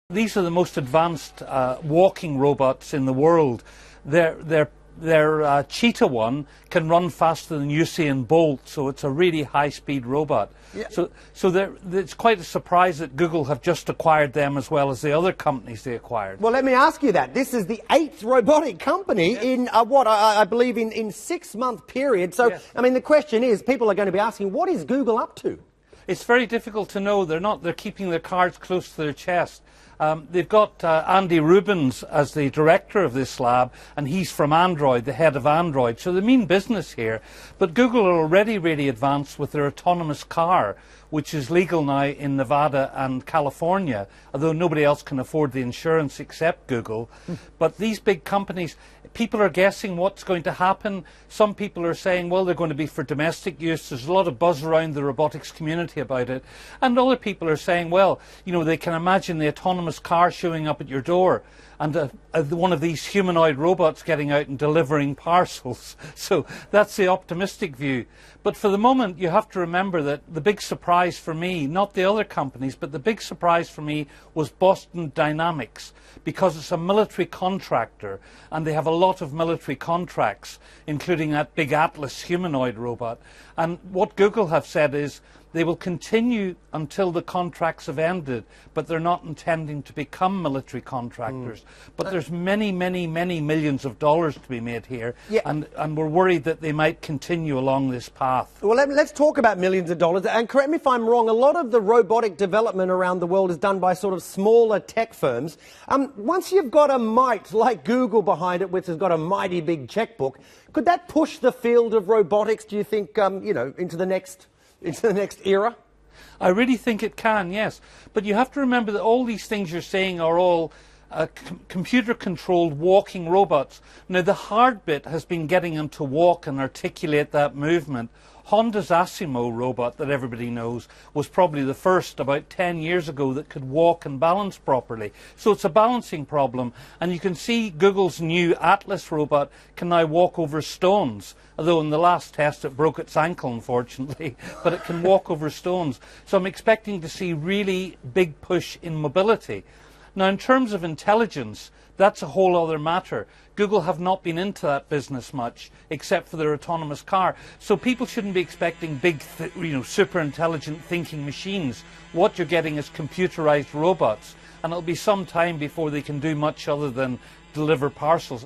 These are the most advanced walking robots in the world. Their Cheetah one can run faster than Usain Bolt, so it's a really high-speed robot. Yeah. So it's quite a surprise that Google have just acquired them as well as the other companies they acquired. Well, let me ask you that. This is the 8th robotic company in I believe in 6-month period. So, yes. I mean, the question is, people are going to be asking, what is Google up to? It's very difficult to know. They're keeping their cards close to their chest. They've got Andy Rubins as the director of this lab, and he's from Android, the head of Android. So they mean business here. But Google are already really advanced with their autonomous car, which is legal now in Nevada and California, although nobody else can afford the insurance except Google. But these big companies, people are guessing what's going to happen. Some people are saying, well, they're going to be for domestic use. There's a lot of buzz around the robotics community about it. And other people are saying, well, you know, they can imagine the autonomous car showing up at your door and one of these humanoid robots getting out and delivering parcels. So that's the optimistic view. But for the moment, you have to remember that the big surprise for me, not the other companies, but the big surprise for me was Boston Dynamics, because it's a military contractor and they have a lot of military contracts, including that big Atlas humanoid robot. And what Google have said is they will continue until the contracts have ended, but they're not intending to become military contractors. But there's many, many, many millions of dollars to be made here, yeah. and we're worried that they might continue along this path. Well, let's talk about millions of dollars, and correct me if I'm wrong, a lot of the robotic development around the world is done by sort of smaller tech firms. Once you've got a mite like Google behind it, which has got a mighty big checkbook, could that push the field of robotics, do you think, you know, into the next era? I really think it can, yes. But you have to remember that all these things you're saying are all computer-controlled walking robots. Now, the hard bit has been getting them to walk and articulate that movement. Honda's Asimo robot that everybody knows was probably the first about 10 years ago that could walk and balance properly. So it's a balancing problem. And you can see Google's new Atlas robot can now walk over stones, although in the last test it broke its ankle, unfortunately, but it can walk over stones. So I'm expecting to see really big push in mobility. Now, in terms of intelligence, that's a whole other matter. Google have not been into that business much, except for their autonomous car. So people shouldn't be expecting big, super intelligent thinking machines. What you're getting is computerized robots, and it'll be some time before they can do much other than deliver parcels.